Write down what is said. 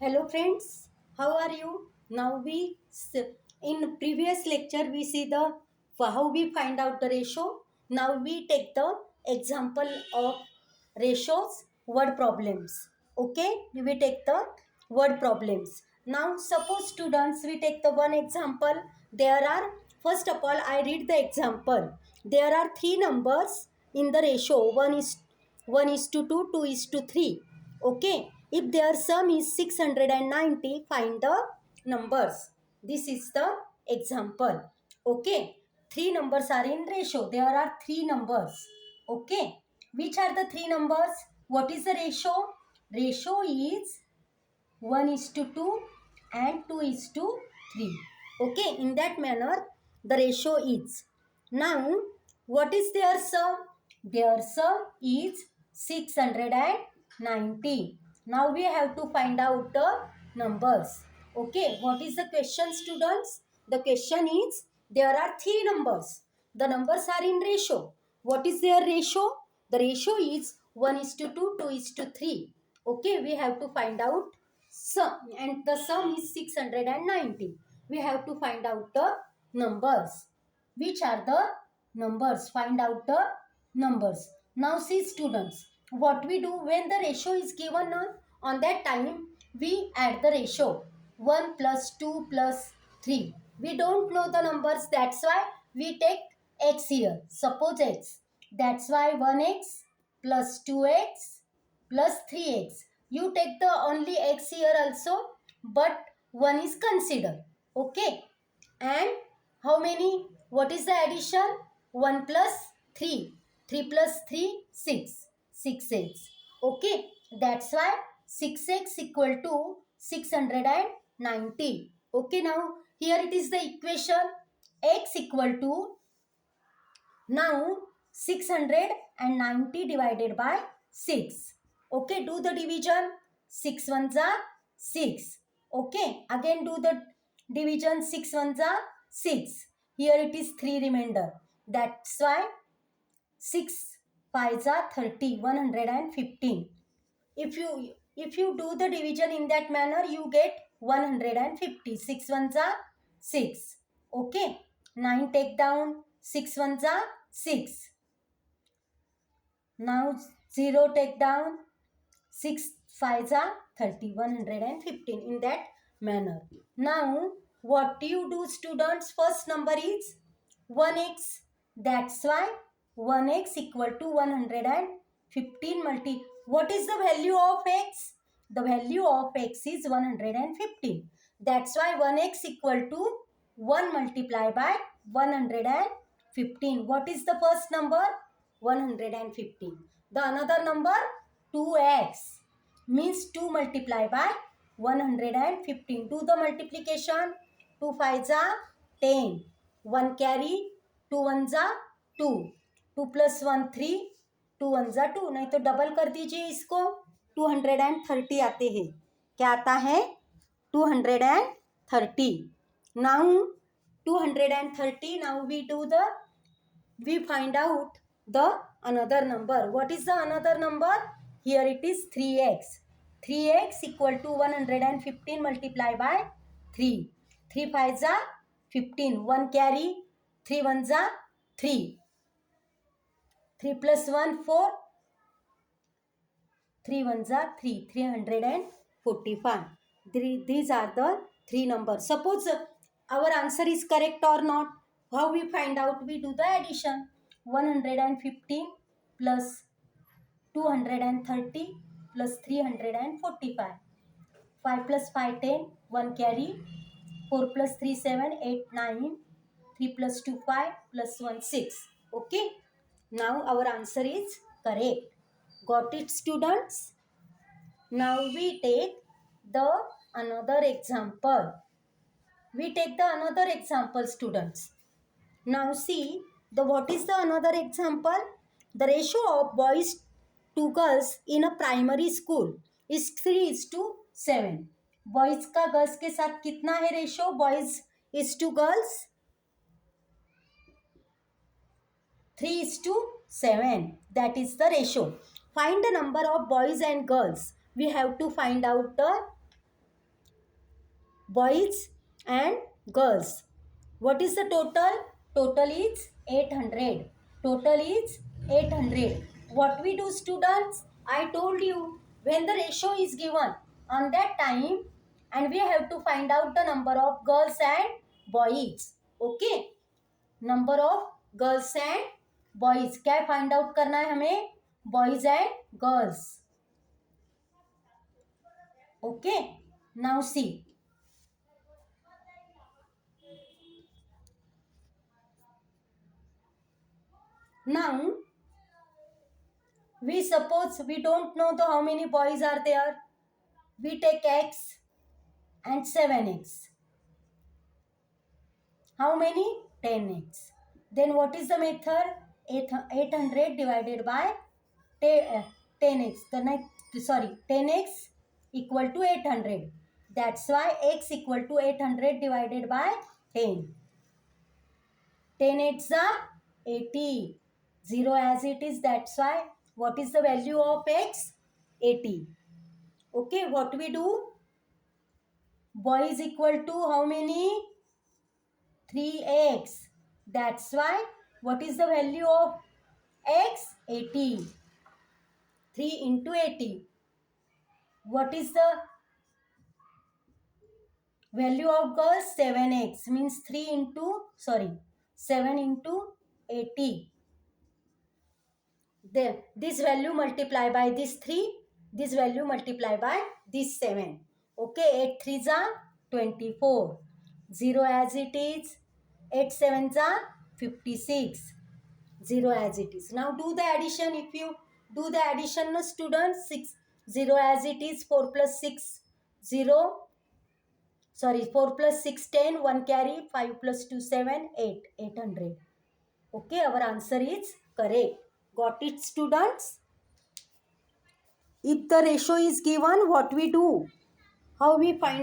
Hello friends, how are you? Now in previous lecture we see the how we find out the ratio. Now we take the example of ratios word problems. Okay, we take the word problems. Now suppose students we take the one example. There are first of all I read the example. There are three numbers in the ratio. One is to 2, 2 is to 3. Okay, if their sum is 690, find the numbers. This is the example. Okay, three numbers are in ratio. There are three numbers. Okay, which are the three numbers? What is the ratio? Ratio is 1 is to 2 and 2 is to 3. Okay, in that manner, the ratio is. Now, what is their sum? Their sum is 690. Now, we have to find out the numbers. Okay, what is the question, students? The question is, there are three numbers. The numbers are in ratio. What is their ratio? The ratio is 1 is to 2, 2 is to 3. Okay, we have to find out sum, and the sum is 690. We have to find out the numbers. Which are the numbers? Find out the numbers. Now see students, what we do when the ratio is given on that time, we add the ratio 1 plus 2 plus 3. We don't know the numbers, that's why we take x here. Suppose x, that's why 1x plus 2x plus 3x. You take the only x here also, but 1 is considered. Okay, and how many? What is the addition? 1 plus 3. 3 plus 3, 6. 6x. Okay, that's why 6x equal to 690. Okay, now here it is the equation. X equal to, now 690 divided by 6. Okay, do the division. 6 ones are 6. Okay, again do the division. 6 ones are 6. Here it is 3 remainder. That's why 6 5s are 30, 115. If you do the division in that manner, you get 150. 6 ones are 6. Okay, 9 take down. 6 ones are 6. Now 0 take down. 6 5s are 30, 115 in that manner. Now what do you do, students? First number is 1x. That's why 1x equal to 115 multi. What is the value of x? The value of x is 115. That's why 1x equal to 1 multiplied by 115. What is the first number? 115. The another number 2x means 2 multiplied by 115. Do the multiplication. 2 5s are 10. 1 carry. 2 ones are 2. 2 plus 1 3. 2 ones are 2. नहीं तो double कर दीजिए इसको. 230 आते हैं. क्या आता है? 230. Now 230. Now we find out the another number. What is the another number? Here it is 3x. 3x equal to 115 multiplied by 3. 3 5s are 15. 1 carry. 3 ones are 3. 3 plus 1 4. 3 ones are 3. 345. These are the three numbers. Suppose our answer is correct or not. How we find out? We do the addition. 115 plus 230 plus 345. 5 plus 5 10. 1 carry. 4 plus 3 7 8 9. 3 plus 2 5 plus 1 6. Okay. Now our answer is correct. Got it, students? Now we take the another example. We take the another example, students. Now see, what is the another example? The ratio of boys to girls in a primary school is 3:7. Boys का girls के साथ कितना है ratio? Boys is to girls 3:7. That is the ratio. Find the number of boys and girls. We have to find out the boys and girls. What is the total? Total is 800. Total is 800. What we do, students? I told you, when the ratio is given on that time, and we have to find out the number of girls and boys. Okay? Number of girls and boys. क्या find out करना है हमें? Boys and girls. Okay? Now see. Now, we suppose we don't know the how many boys are there. We take x and 7x. How many? 10x. Then what is the method? 800 divided by 10x. The next, sorry, 10x equal to 800. That's why x equal to 800 divided by 10. 10 8s are 80. 0 as it is. That's why what is the value of x? 80. Okay, what we do? Boy is equal to how many? 3x. That's why what is the value of x? 80. 3 into 80. What is the value of girls? 7x. Means 7 into 80. Then this value multiply by this 3. This value multiply by this 7. Okay, 8 3s are 24. 0 as it is. 8 7s are 56. 0 as it is. Now do the addition. If you do the addition, no students, 6 0 as it is. 4 plus 6 0. Sorry, 4 plus 6 10. 1 carry. 5 plus 2 7 8. 800. Okay, our answer is correct. Got it, students? If the ratio is given, what we do? How we find